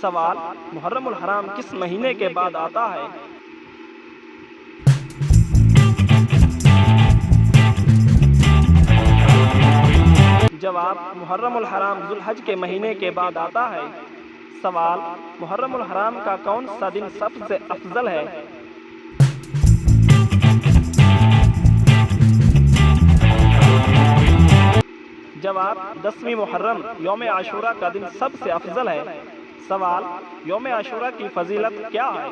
سوال: محرم الحرام کس مہینے کے بعد آتا ہے؟ جواب: محرم الحرام ذو الحج کے مہینے کے بعد آتا ہے۔ سوال: محرم الحرام کا کون سا دن سب سے افضل ہے؟ جواب: 10ویں محرم یوم عاشوراء کا دن سب سے افضل ہے۔ سوال: یوم عاشوراء کی فضیلت کیا ہے؟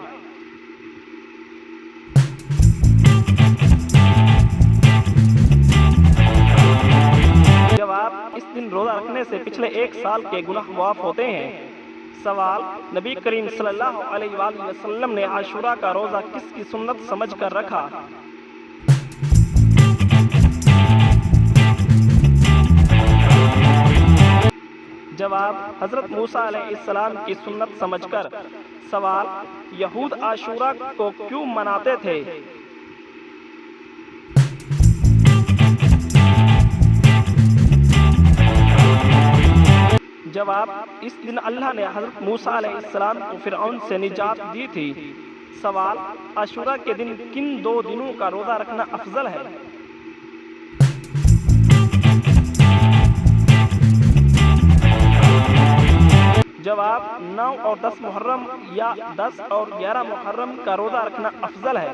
جواب: اس دن روزہ رکھنے سے پچھلے 1 سال کے گناہ معاف ہوتے ہیں۔ سوال: نبی کریم صلی اللہ علیہ وآلہ وسلم نے عاشوراء کا روزہ کس کی سنت سمجھ کر رکھا؟ جواب: حضرت موسیٰ علیہ السلام کی سنت سمجھ کر۔ سوال: یہود عاشوراء کو کیوں مناتے تھے؟ جواب: اس دن اللہ نے حضرت موسیٰ علیہ السلام کو فرعون سے نجات دی تھی۔ سوال: عاشوراء کے دن کن 2 دنوں کا روزہ رکھنا افضل ہے؟ جواب: 9 اور 10 محرم یا 10 اور 11 محرم کا روزہ رکھنا افضل ہے۔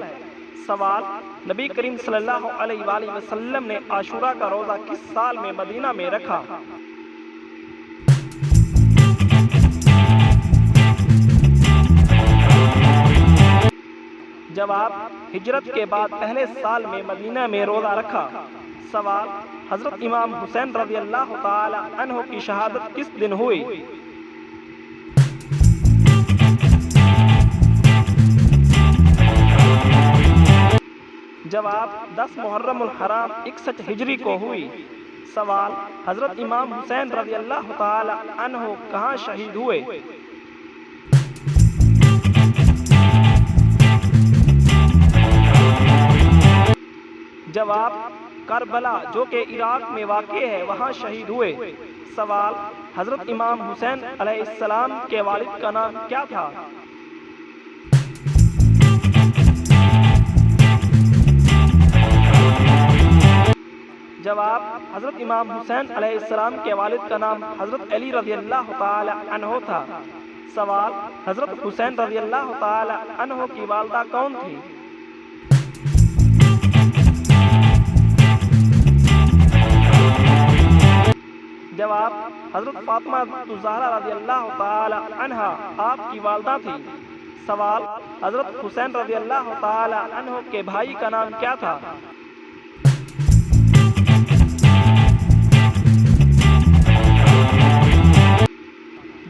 سوال: نبی کریم صلی اللہ علیہ وآلہ وسلم نے عاشوراء کا روزہ کس سال میں مدینہ میں رکھا؟ جواب: ہجرت کے بعد پہلے سال میں مدینہ میں روزہ رکھا۔ سوال: حضرت امام حسین رضی اللہ تعالی عنہ کی شہادت کس دن ہوئی؟ جواب: 10 محرم الحرام 61 ہجری کو ہوئی۔ سوال: حضرت امام حسین رضی اللہ تعالی عنہ کہاں شہید ہوئے؟ جواب: کربلا جو کہ عراق میں واقع ہے وہاں شہید ہوئے۔ سوال: حضرت امام حسین علیہ السلام کے والد کا نام کیا تھا؟ جواب: حضرت امام حسین علیہ السلام کے والد کا نام حضرت علی رضی اللہ تعالی عنہ تھا۔ سوال: حضرت حسین رضی اللہ تعالی عنہ کی والدہ کون تھی؟ جواب: حضرت فاطمہ الزہرا رضی اللہ تعالی عنہا آپ کی والدہ تھی۔ سوال: حضرت حسین رضی اللہ تعالی عنہ کے بھائی کا نام کیا تھا؟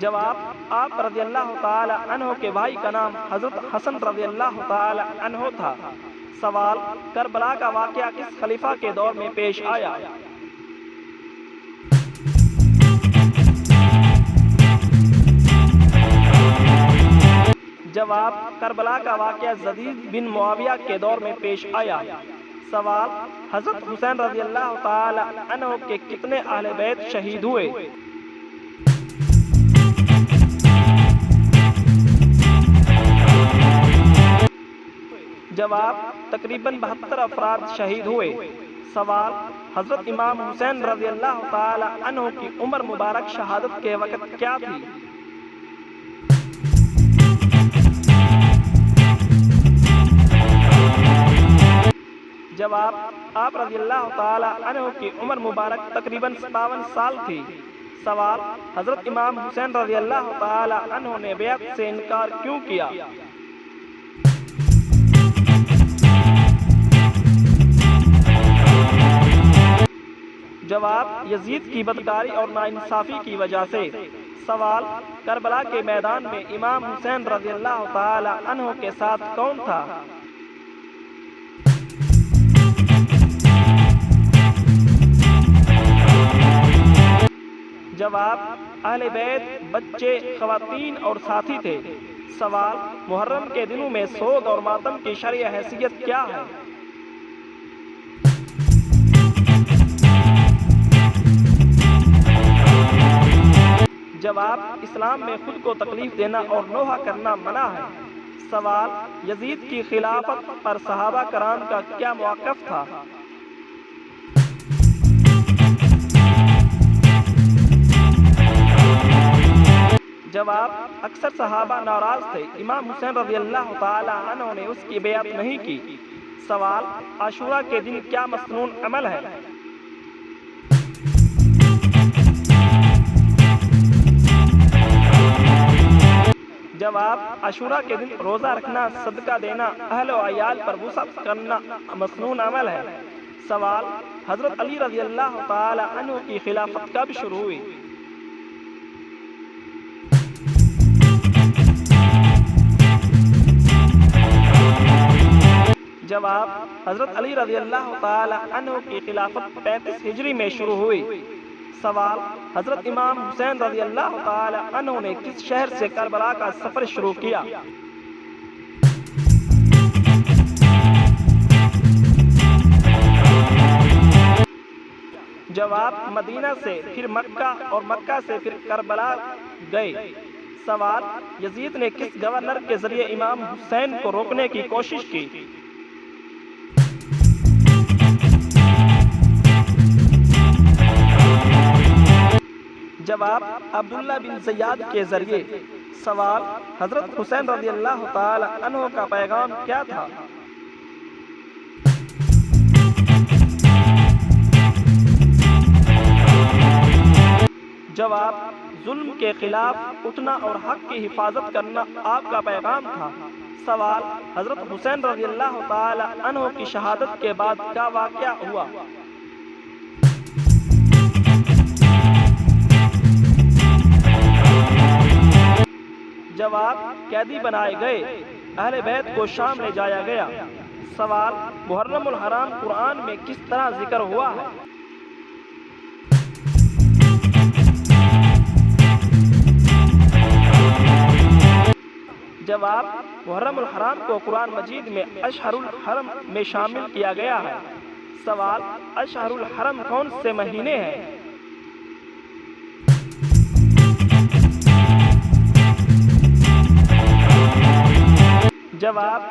جواب: آپ رضی اللہ تعالی عنہ کے بھائی کا نام حضرت حسن رضی اللہ تعالی عنہ تھا۔ سوال: کربلا کا واقعہ کس خلیفہ کے دور میں پیش آیا؟ جواب: کربلا کا واقعہ یزید بن معاویہ کے دور میں پیش آیا۔ سوال: حضرت حسین رضی اللہ تعالی عنہ کے کتنے اہل بیت شہید ہوئے؟ جواب: تقریباً 72 افراد شہید ہوئے۔ سوال: حضرت امام حسین رضی اللہ تعالی عنہ کی عمر مبارک شہادت کے وقت کیا تھی؟ جواب: آپ رضی اللہ تعالی عنہ کی عمر مبارک تقریباً 57 سال تھی۔ سوال: حضرت امام حسین رضی اللہ تعالی عنہ نے بیعت سے انکار کیوں کیا؟ جواب: یزید کی بدکاری اور ناانصافی کی وجہ سے۔ سوال: کربلا کے میدان میں امام حسین رضی اللہ تعالی عنہ کے ساتھ کون تھا؟ جواب: اہل بیت، بچے، خواتین اور ساتھی تھے۔ سوال: محرم کے دنوں میں سود اور ماتم کی شرعی حیثیت کیا ہے؟ جواب: اسلام میں خود کو تکلیف دینا اور نوحہ کرنا منع ہے۔ سوال: یزید کی خلافت پر صحابہ کرام کا کیا موقف تھا؟ جواب: اکثر صحابہ ناراض تھے، امام حسین رضی اللہ تعالی عنہ نے اس کی بیعت نہیں کی۔ سوال: عاشورہ کے دن کیا مسنون عمل ہے؟ جواب: عاشورہ کے دن روزہ رکھنا، صدقہ دینا، اہل و عیال پر وسعت کرنا مسنون عمل ہے۔ سوال: حضرت علی رضی اللہ تعالی عنہ کی خلافت کب شروع ہوئی؟ جواب: حضرت علی رضی اللہ تعالی عنہ کی خلافت 35 ہجری میں شروع ہوئی۔ سوال: حضرت امام حسین رضی اللہ تعالی عنہ نے کس شہر سے کربلا کا سفر شروع کیا؟ جواب: مدینہ سے، پھر مکہ اور مکہ سے پھر کربلا گئے۔ سوال: یزید نے کس گورنر کے ذریعے امام حسین کو روکنے کی کوشش کی؟ جواب: عبداللہ بن زیاد کے ذریعے۔ سوال: حضرت حسین رضی اللہ تعالی عنہ کا پیغام کیا تھا؟ جواب: ظلم کے خلاف اٹھنا اور حق کی حفاظت کرنا آپ کا پیغام تھا۔ سوال: حضرت حسین رضی اللہ تعالی عنہ کی شہادت کے بعد کیا واقعہ ہوا؟ جواب: قیدی بنائے گئے، اہل بیت کو شام لے جایا گیا۔ سوال: محرم الحرام قرآن میں کس طرح ذکر ہوا ہے؟ جواب: محرم الحرام کو قرآن مجید میں اشہر الحرم میں شامل کیا گیا ہے۔ سوال: اشہر الحرم کون سے مہینے ہیں؟ جواب: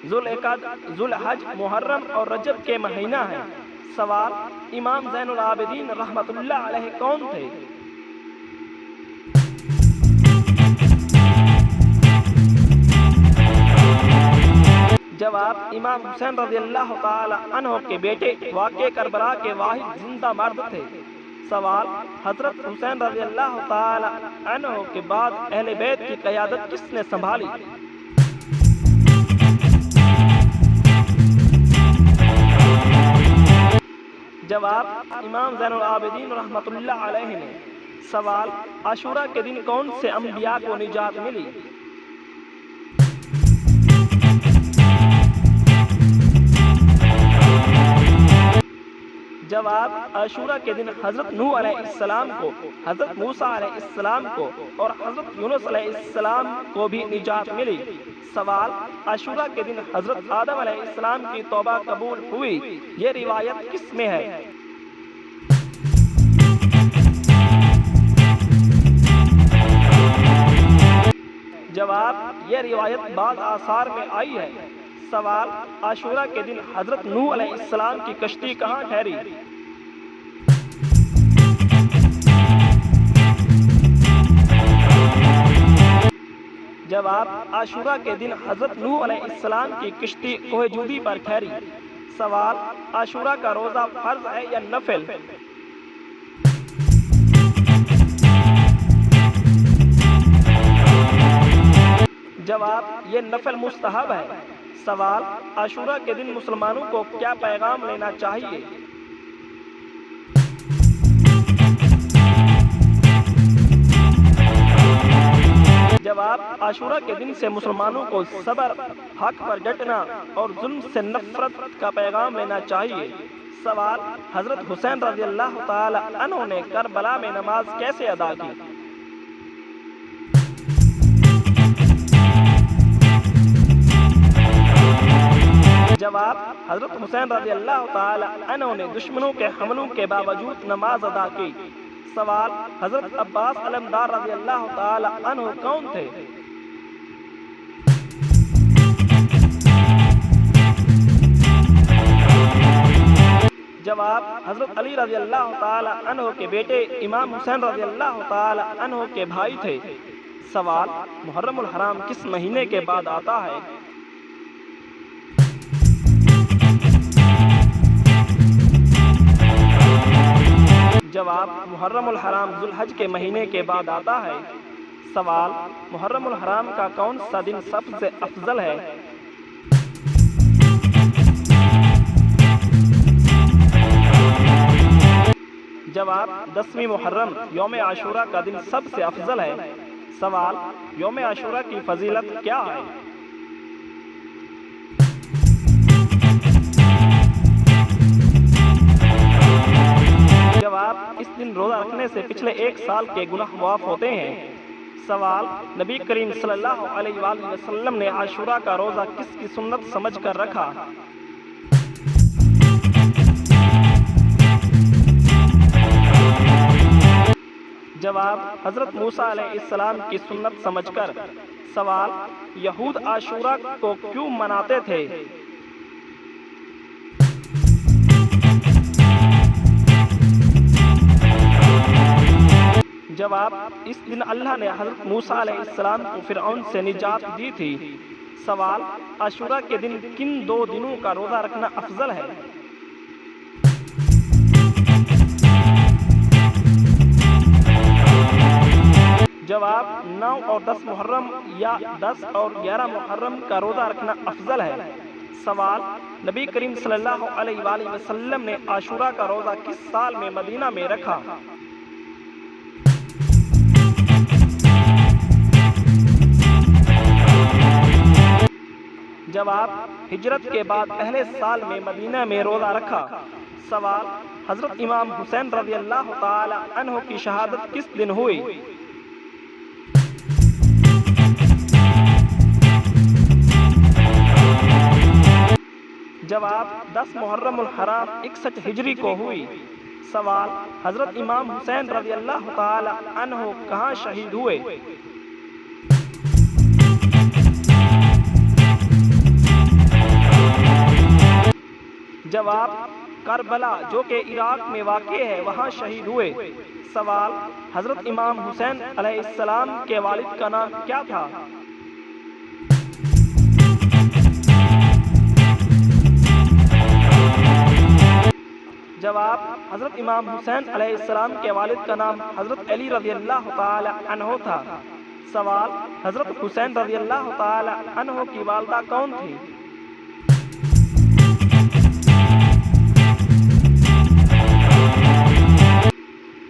ذوالقعدہ، ذوالحج، محرم اور رجب کے مہینہ ہیں۔ سوال: امام زین العابدین رحمۃ اللہ علیہ کون تھے؟ جواب: امام حسین رضی اللہ تعالی عنہ کے بیٹے، واقع کربلا کے واحد زندہ مرد تھے۔ سوال: حضرت حسین رضی اللہ تعالی عنہ کے بعد اہل بیت کی قیادت کس نے سنبھالی؟ جواب: امام زین العابدین رحمۃ اللہ علیہ نے۔ سوال: عاشورہ کے دن کون سے انبیاء کو نجات ملی؟ جواب: عاشورہ کے دن حضرت نوح علیہ السلام کو، حضرت موسیٰ علیہ السلام کو اور حضرت یونس علیہ السلام کو بھی نجات ملی۔ سوال: عاشورہ کے دن حضرت آدم علیہ السلام کی توبہ قبول ہوئی، یہ روایت کس میں ہے؟ جواب: یہ روایت بعض آثار میں آئی ہے۔ سوال: عاشورہ کے دن حضرت نوح علیہ السلام کی کشتی کہاں ٹھہری؟ جواب: عاشورہ کے دن حضرت نوح علیہ السلام کی کشتی کوہ جودی پر ٹھہری۔ سوال: عاشورہ کا روزہ فرض ہے یا نفل؟ جواب: یہ نفل مستحب ہے۔ سوال: عاشورہ کے دن مسلمانوں کو کیا پیغام لینا چاہیے؟ جواب: عاشورہ کے دن سے مسلمانوں کو صبر، حق پر ڈٹنا اور ظلم سے نفرت کا پیغام لینا چاہیے۔ سوال: حضرت حسین رضی اللہ تعالی عنہ نے کربلا میں نماز کیسے ادا کی؟ جواب: حضرت حسین رضی اللہ تعالی عنہ نے دشمنوں کے حملوں کے باوجود نماز ادا کی۔ سوال: حضرت عباس علمدار رضی اللہ تعالی عنہ کون تھے؟ جواب: حضرت علی رضی اللہ تعالی عنہ کے بیٹے امام حسین رضی اللہ تعالی عنہ کے بھائی تھے۔ سوال: محرم الحرام کس مہینے کے بعد آتا ہے؟ جواب: محرم الحرام ذو الحج کے مہینے کے بعد آتا ہے۔ سوال: محرم الحرام کا کون سا دن سب سے افضل ہے؟ جواب: 10ویں محرم یوم عاشورہ کا دن سب سے افضل ہے۔ سوال: یوم عاشورہ کی فضیلت کیا ہے؟ جواب: اس دن روزہ رکھنے سے پچھلے 1 سال کے گناہ معاف ہوتے ہیں۔ سوال: نبی کریم صلی اللہ علیہ وآلہ وسلم نے عاشورہ کا روزہ کس کی سنت سمجھ کر رکھا؟ جواب: حضرت موسیٰ علیہ السلام کی سنت سمجھ کر۔ سوال: یہود عاشورہ کو کیوں مناتے تھے؟ جواب: اس دن اللہ نے حضرت موسیٰ علیہ السلام کو فرعون سے نجات دی تھی۔ سوال: عاشورہ کے دن کن 2 دنوں کا روزہ رکھنا افضل ہے؟ جواب: 9 اور 10 محرم یا 10 اور 11 محرم کا روزہ رکھنا افضل ہے۔ سوال: نبی کریم صلی اللہ علیہ وآلہ وسلم نے عاشورہ کا روزہ کس سال میں مدینہ میں رکھا؟ جواب: ہجرت کے بعد پہلے سال میں مدینہ میں روزہ رکھا۔ سوال: حضرت امام حسین رضی اللہ تعالی عنہ کی شہادت کس دن ہوئی؟ جواب: 10 محرم الحرام 61 ہجری کو ہوئی۔ سوال: حضرت امام حسین رضی اللہ تعالی عنہ کہاں شہید ہوئے؟ جواب: کربلا جو کہ عراق میں واقع ہے وہاں شہید ہوئے۔ سوال: حضرت امام حسین علیہ السلام کے والد کا نام کیا تھا؟ جواب: حضرت امام حسین علیہ السلام کے والد کا نام حضرت علی رضی اللہ تعالی عنہ تھا۔ سوال: حضرت حسین رضی اللہ تعالی عنہ کی والدہ کون تھی؟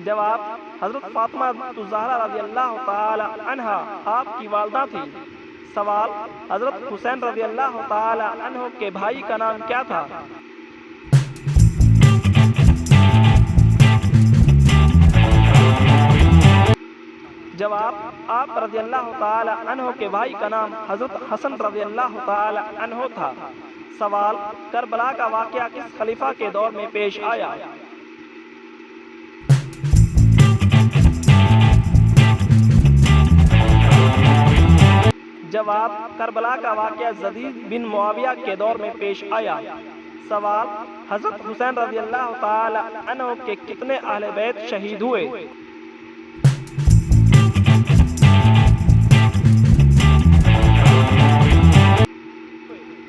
جواب: حضرت فاطمہ الزہرا رضی اللہ تعالی عنہا آپ کی والدہ تھی۔ سوال: حضرت حسین رضی اللہ تعالی عنہ کے بھائی کا نام کیا تھا؟ جواب: آپ رضی اللہ تعالی عنہ کے بھائی کا نام حضرت حسن رضی اللہ تعالی عنہ تھا۔ سوال: کربلا کا واقعہ کس خلیفہ کے دور میں پیش آیا؟ جواب: کربلا کا واقعہ یزید بن معاویہ کے دور میں پیش آیا۔ سوال: حضرت حسین رضی اللہ تعالی عنہ کے کتنے اہل بیت شہید ہوئے؟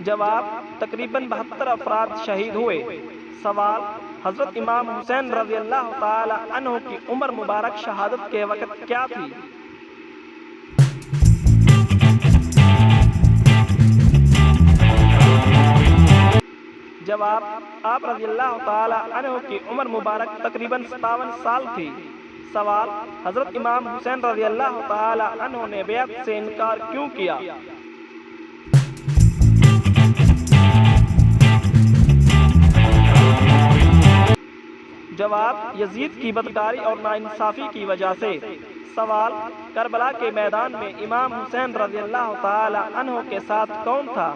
جواب: تقریباً 72 افراد شہید ہوئے۔ سوال: حضرت امام حسین رضی اللہ تعالی عنہ کی عمر مبارک شہادت کے وقت کیا تھی؟ جواب: آپ رضی اللہ تعالی عنہ کی عمر مبارک تقریباً 57 سال تھی۔ سوال: حضرت امام حسین رضی اللہ تعالی عنہ نے بیعت سے انکار کیوں کیا؟ جواب: یزید کی بدکاری اور ناانصافی کی وجہ سے۔ سوال: کربلا کے میدان میں امام حسین رضی اللہ تعالی عنہ کے ساتھ کون تھا؟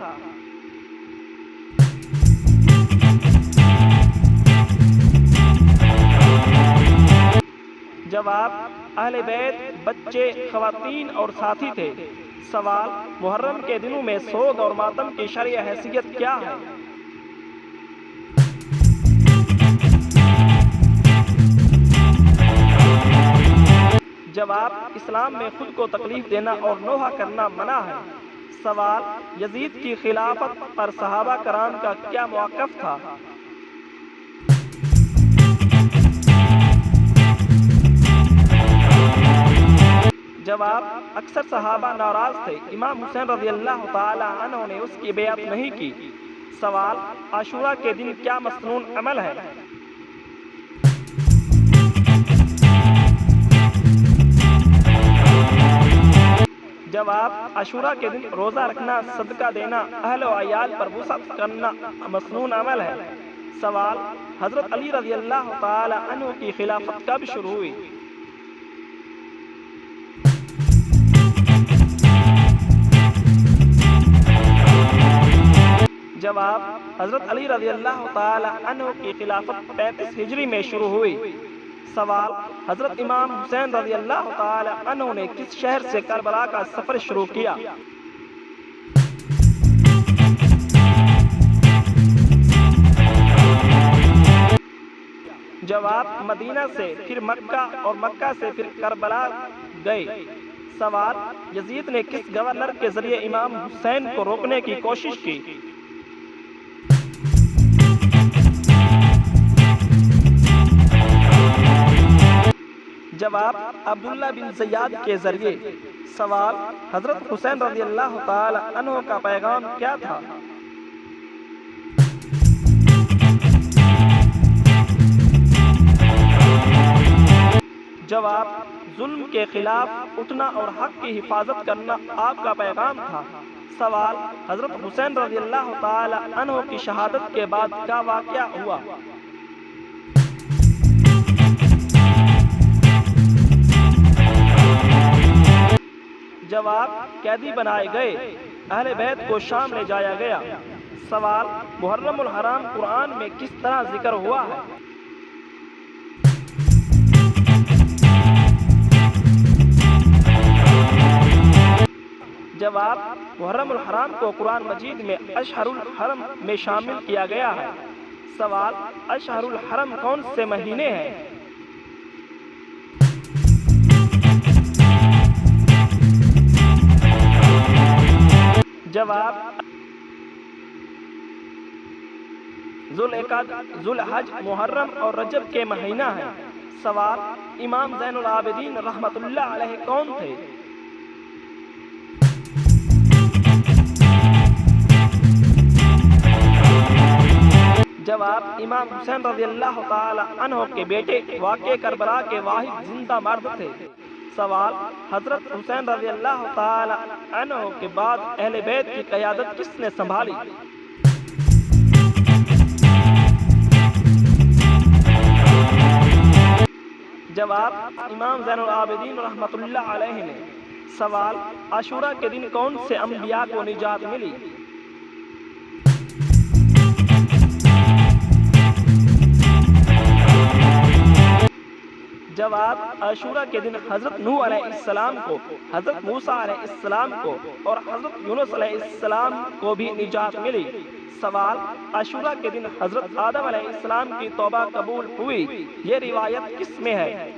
جواب: اہل بیت بچے، خواتین اور ساتھی تھے۔ سوال: محرم کے دنوں میں سوگ اور ماتم کی شرعی حیثیت کیا ہے؟ جواب: اسلام میں خود کو تکلیف دینا اور نوحہ کرنا منع ہے۔ سوال: یزید کی خلافت پر صحابہ کرام کا کیا موقف تھا؟ جواب: اکثر صحابہ ناراض تھے۔ امام حسین رضی اللہ تعالی عنہ نے اس کی بیعت نہیں کی۔ سوال: عاشورہ کے دن کیا مسنون عمل ہے؟ جواب: عاشورہ کے دن روزہ رکھنا، صدقہ دینا، اہل و عیال پر وسعت کرنا مسنون عمل ہے۔ سوال: حضرت علی رضی اللہ تعالی عنہ کی خلافت کب شروع ہوئی؟ جواب: حضرت علی رضی اللہ تعالی عنہ کی خلافت 35 ہجری میں شروع ہوئی۔ سوال: حضرت امام حسین رضی اللہ تعالی عنہ نے کس شہر سے کربلا کا سفر شروع کیا؟ جواب: مدینہ سے، پھر مکہ اور مکہ سے پھر کربلا گئے۔ سوال: یزید نے کس گورنر کے ذریعے امام حسین کو روکنے کی کوشش کی؟ جواب: عبداللہ بن زیاد کے ذریعے۔ سوال: حضرت حسین رضی اللہ تعالی عنہ کا پیغام کیا تھا؟ جواب: ظلم کے خلاف اٹھنا اور حق کی حفاظت کرنا آپ کا پیغام تھا۔ سوال: حضرت حسین رضی اللہ تعالی عنہ کی شہادت کے بعد کیا واقعہ ہوا؟ جواب: قیدی بنائے گئے، اہل بیت کو شام لے جایا گیا۔ سوال: محرم الحرام قرآن میں کس طرح ذکر ہوا ہے؟ جواب: محرم الحرام کو قرآن مجید میں اشہر الحرم میں شامل کیا گیا ہے۔ سوال: اشہر الحرم کون سے مہینے ہیں؟ جواب: ذوالقعدہ، ذوالحج، محرم اور رجب کے مہینہ ہیں۔ سوال: امام زین العابدین رحمۃ اللہ علیہ کون تھے؟ جواب: امام حسین رضی اللہ تعالی عنہ کے بیٹے، واقع کربلا کے واحد زندہ مرد تھے۔ سوال: حضرت حسین رضی اللہ تعالی عنہ کے بعد اہل بیت کی قیادت کس نے سنبھالی؟ جواب: امام زین العابدین رحمۃ اللہ علیہ نے۔ سوال: عاشورہ کے دن کون سے انبیاء کو نجات ملی؟ جواب: عاشورہ کے دن حضرت نوح علیہ السلام کو، حضرت موسیٰ علیہ السلام کو اور حضرت یونس علیہ السلام کو بھی نجات ملی۔ سوال: عاشورہ کے دن حضرت آدم علیہ السلام کی توبہ قبول ہوئی، یہ روایت کس میں ہے؟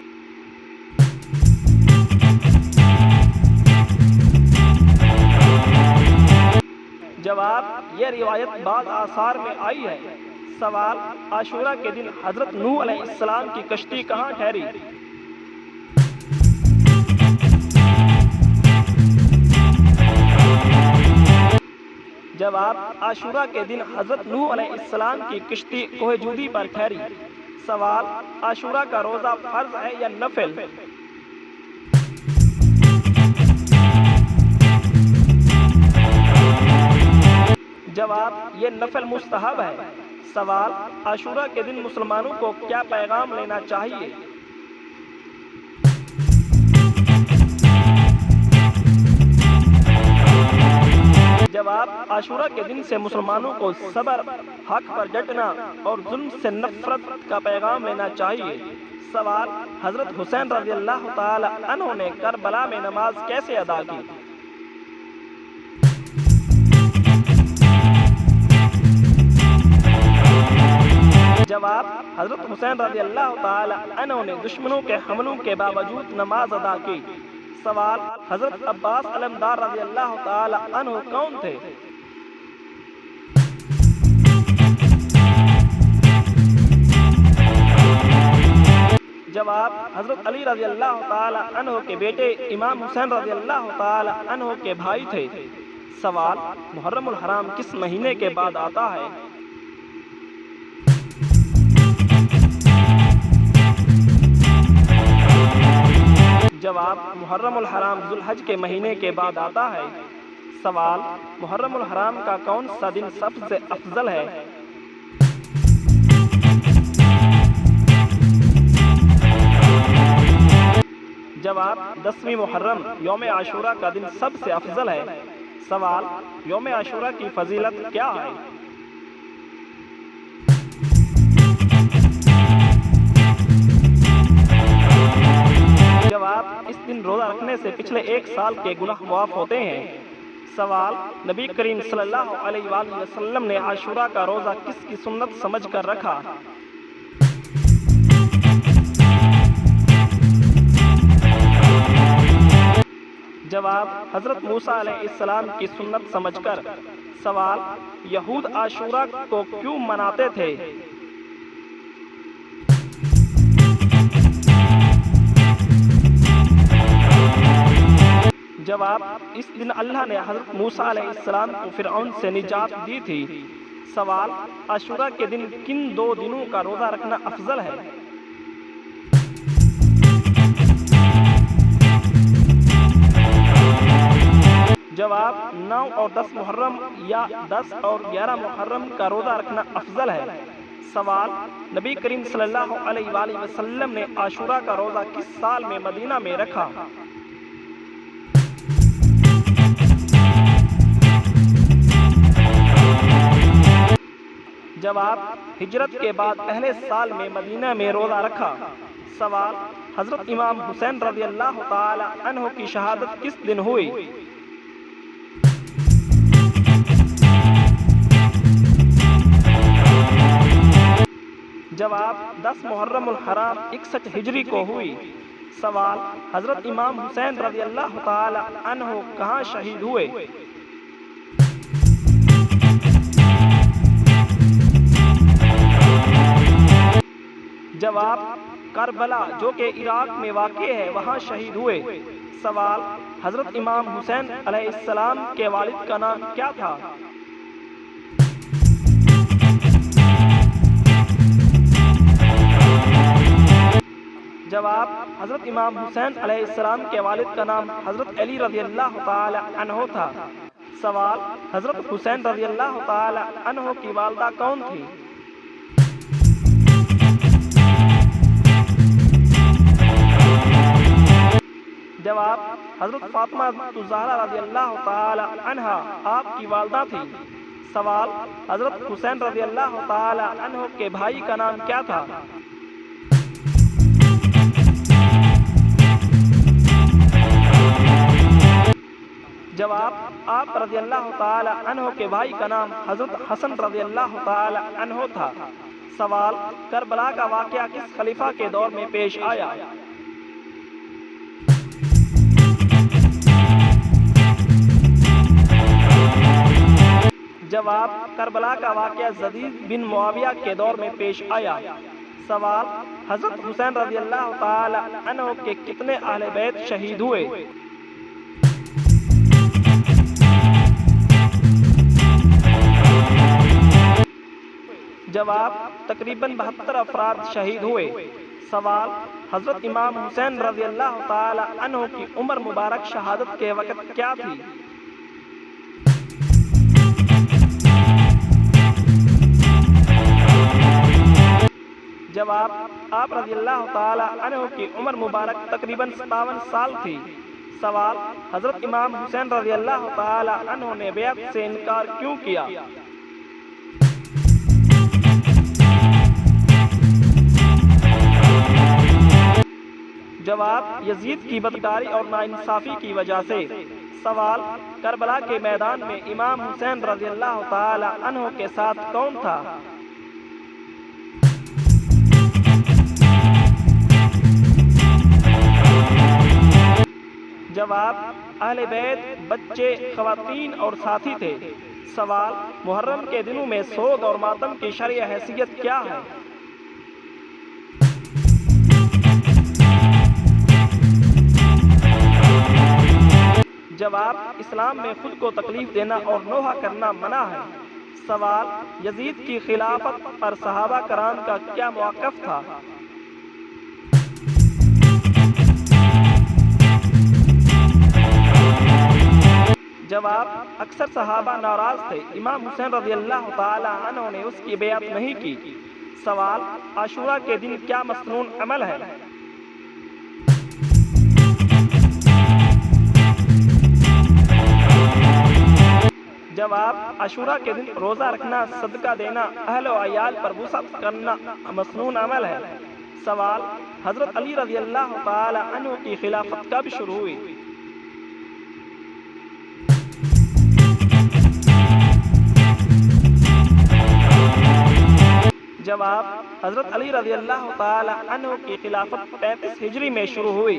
جواب: یہ روایت بعض آثار میں آئی ہے۔ سوال: عاشورہ کے دن حضرت نوح علیہ السلام کی کشتی کہاں ٹھہری؟ جواب: عاشورہ کے دن حضرت نوح علیہ السلام کی کشتی کوہ جودی پر ٹھہری۔ سوال: عاشورہ کا روزہ فرض ہے یا نفل؟ جواب: یہ نفل مستحب ہے۔ سوال: عاشورہ کے دن مسلمانوں کو کیا پیغام لینا چاہیے؟ جواب: جواب: عاشورہ کے دن سے مسلمانوں کو صبر، حق پر ڈٹنا اور ظلم سے نفرت کا پیغام لینا چاہیے۔ سوال: حضرت حسین رضی اللہ تعالی عنہ نے کربلا میں نماز کیسے ادا کی؟ جواب: حضرت حسین رضی اللہ تعالی عنہ نے دشمنوں کے حملوں کے باوجود نماز ادا کی۔ سوال: حضرت عباس علمدار رضی اللہ تعالی عنہ کون تھے؟ جواب: حضرت علی رضی اللہ تعالی عنہ کے بیٹے امام حسین رضی اللہ تعالی عنہ کے بھائی تھے۔ سوال: محرم الحرام کس مہینے کے بعد آتا ہے؟ جواب: محرم الحرام ذو الحج کے مہینے کے بعد آتا ہے۔ سوال: محرم الحرام کا کون سا دن سب سے افضل ہے؟ جواب: 10ویں محرم یوم عاشورہ کا دن سب سے افضل ہے۔ سوال: یوم عاشورہ کی فضیلت کیا ہے؟ جواب: اس دن روزہ رکھنے سے پچھلے 1 سال کے گناہ معاف ہوتے ہیں۔ سوال: نبی کریم صلی اللہ علیہ وآلہ وسلم نے عاشورہ کا روزہ کس کی سنت سمجھ کر رکھا؟ جواب: حضرت موسیٰ علیہ السلام کی سنت سمجھ کر۔ سوال: یہود عاشورہ کو کیوں مناتے تھے؟ جواب: اس دن اللہ نے حضرت موسیٰ علیہ السلام کو فرعون سے نجات دی تھی۔ سوال: عاشورہ کے دن کن 2 دنوں کا روزہ رکھنا افضل ہے؟ جواب: 9 اور 10 محرم یا 10 اور 11 محرم کا روزہ رکھنا افضل ہے۔ سوال: نبی کریم صلی اللہ علیہ وآلہ وسلم نے عاشورہ کا روزہ کس سال میں مدینہ میں رکھا؟ جواب: ہجرت کے بعد پہلے سال میں مدینہ میں روزہ رکھا۔ سوال: حضرت امام حسین رضی اللہ تعالی عنہ کی شہادت کس دن ہوئی؟ جواب: 10 محرم الحرام 61 ہجری کو ہوئی۔ سوال: حضرت امام حسین رضی اللہ تعالی عنہ کہاں شہید ہوئے؟ جواب: کربلا جو کہ عراق میں واقع ہے وہاں شہید ہوئے۔ سوال: حضرت امام حسین علیہ السلام کے والد کا نام کیا تھا؟ جواب: حضرت امام حسین علیہ السلام کے والد کا نام حضرت علی رضی اللہ تعالی عنہ تھا۔ سوال: حضرت حسین رضی اللہ تعالی عنہ کی والدہ کون تھی؟ جواب: حضرت فاطمہ الزہرا رضی اللہ تعالی عنہا آپ کی والدہ تھی۔ سوال: حضرت حسین رضی اللہ تعالی عنہ کے بھائی کا نام کیا تھا؟ جواب: آپ رضی اللہ تعالی عنہ کے بھائی کا نام حضرت حسن رضی اللہ تعالی عنہ تھا۔ سوال: کربلا کا واقعہ کس خلیفہ کے دور میں پیش آیا؟ جواب: کربلا کا واقعہ یزید بن معاویہ کے دور میں پیش آیا۔ سوال: حضرت حسین رضی اللہ تعالی عنہ کے کتنے اہل بیت شہید ہوئے؟ جواب: تقریباً 72 افراد شہید ہوئے۔ سوال: حضرت امام حسین رضی اللہ تعالی عنہ کی عمر مبارک شہادت کے وقت کیا تھی؟ جواب: آپ رضی اللہ تعالی عنہ کی عمر مبارک تقریباً 57 سال تھی۔ سوال: حضرت امام حسین رضی اللہ تعالی عنہ نے بیعت سے انکار کیوں کیا؟ جواب: یزید کی بدکاری اور ناانصافی کی وجہ سے۔ سوال: کربلا کے میدان میں امام حسین رضی اللہ تعالی عنہ کے ساتھ کون تھا؟ جواب: اہل بیت، بچے، خواتین اور ساتھی تھے۔ سوال: محرم کے دنوں میں سوگ اور ماتم کی شرعی حیثیت کیا ہے؟ جواب: اسلام میں خود کو تکلیف دینا اور نوحہ کرنا منع ہے۔ سوال: یزید کی خلافت پر صحابہ کرام کا کیا موقف تھا؟ جواب: اکثر صحابہ ناراض تھے، امام حسین رضی اللہ تعالی عنہ نے اس کی بیعت نہیں کی۔ سوال: عاشوراء کے دن کیا مسنون عمل ہے؟ جواب: عاشوراء کے دن روزہ رکھنا، صدقہ دینا، اہل و عیال پر وسعت کرنا مسنون عمل ہے۔ سوال: حضرت علی رضی اللہ تعالی عنہ کی خلافت کب شروع ہوئی؟ جواب: حضرت علی رضی اللہ تعالی عنہ کی خلافت 35 ہجری میں شروع ہوئی۔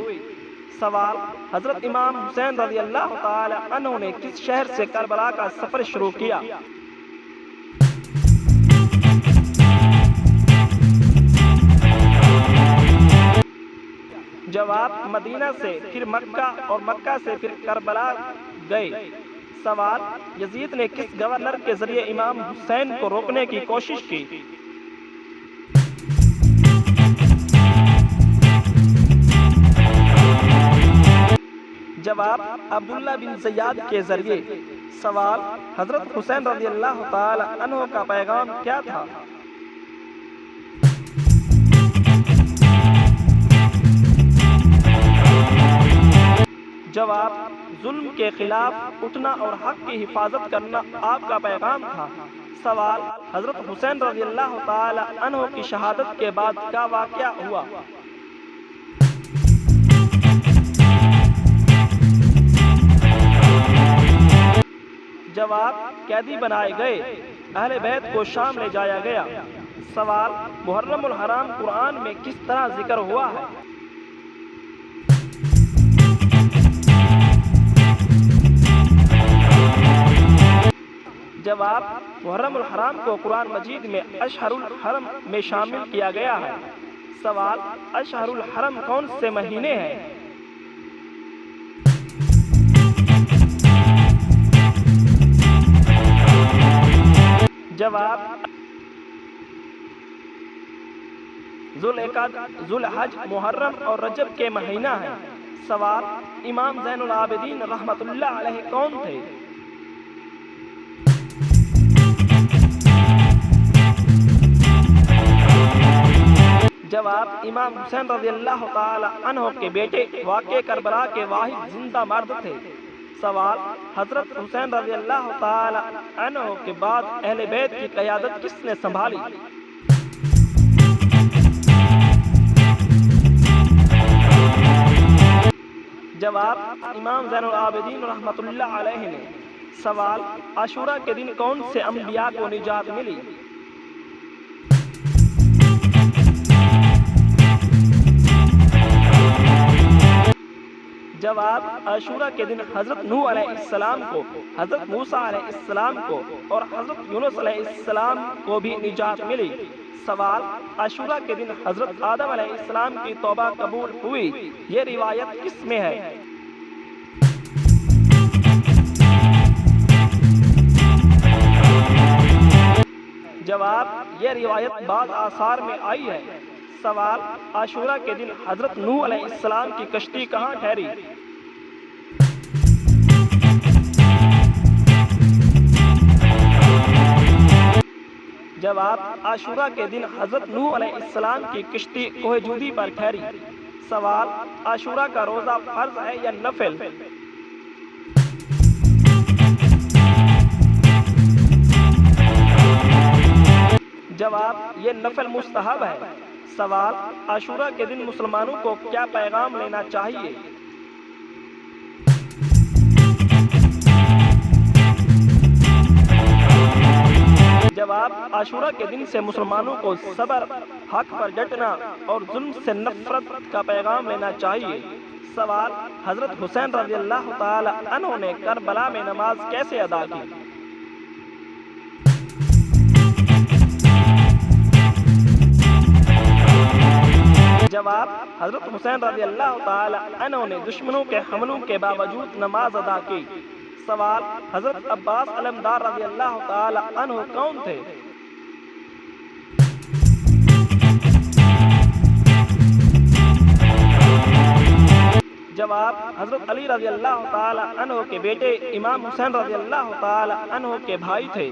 سوال: حضرت امام حسین رضی اللہ تعالی عنہ نے کس شہر سے کربلا کا سفر شروع کیا؟ جواب: مدینہ سے، پھر مکہ اور مکہ سے پھر کربلا گئے۔ سوال: یزید نے کس گورنر کے ذریعے امام حسین کو روکنے کی کوشش کی؟ جواب: عبداللہ بن زیاد کے ذریعے۔ سوال: حضرت حسین رضی اللہ تعالی عنہ کا پیغام کیا تھا؟ جواب: ظلم کے خلاف اٹھنا اور حق کی حفاظت کرنا آپ کا پیغام تھا۔ سوال: حضرت حسین رضی اللہ تعالی عنہ کی شہادت کے بعد کیا واقعہ ہوا؟ جواب: قیدی بنائے گئے، اہل بیت کو شام لے جایا گیا۔ سوال: محرم الحرام قرآن میں کس طرح ذکر ہوا ہے؟ جواب: محرم الحرام کو قرآن مجید میں اشہر الحرم میں شامل کیا گیا ہے۔ سوال: اشہر الحرم کون سے مہینے ہیں؟ جواب: ذوالقعدہ، ذوالحج، محرم اور رجب کے مہینہ ہیں۔ سوال: امام زین العابدین رحمۃ اللہ علیہ کون تھے؟ جواب: امام حسین رضی اللہ تعالی عنہ کے بیٹے، واقع کربلا کے واحد زندہ مرد تھے۔ سوال: حضرت حسین رضی اللہ تعالی عنہ کے بعد اہل بیت کی قیادت کس نے سنبھالی؟ جواب: امام زین العابدین رحمۃ اللہ علیہ نے۔ سوال: عاشوراء کے دن کون سے انبیاء کو نجات ملی؟ جواب: عاشوراء کے دن حضرت نوح علیہ السلام کو، حضرت موسیٰ علیہ السلام کو اور حضرت یونس علیہ السلام کو بھی نجات ملی۔ سوال: عاشوراء کے دن حضرت آدم علیہ السلام کی توبہ قبول ہوئی، یہ روایت کس میں ہے؟ جواب: یہ روایت بعض آثار میں آئی ہے۔ سوال: عاشوراء کے دن حضرت نوح علیہ السلام کی کشتی کہاں ٹھہری؟ جواب: عاشوراء کے دن حضرت نوح علیہ السلام کی کشتی کوہ جودی پر ٹھہری۔ سوال: عاشورہ کا روزہ فرض ہے یا نفل؟ جواب: یہ نفل مستحب ہے۔ سوال: عاشورہ کے دن مسلمانوں کو کیا پیغام لینا چاہیے؟ جواب: عاشورہ کے دن سے مسلمانوں کو صبر، حق پر ڈٹنا اور ظلم سے نفرت کا پیغام لینا چاہیے۔ سوال: حضرت حسین رضی اللہ تعالی عنہ نے کربلا میں نماز کیسے ادا کی؟ جواب: حضرت حسین رضی اللہ تعالی عنہ نے دشمنوں کے حملوں کے باوجود نماز ادا کی۔ سوال: حضرت عباس علمدار رضی اللہ تعالی عنہ کون تھے؟ جواب: حضرت علی رضی اللہ تعالی عنہ کے بیٹے امام حسین رضی اللہ تعالی عنہ کے بھائی تھے۔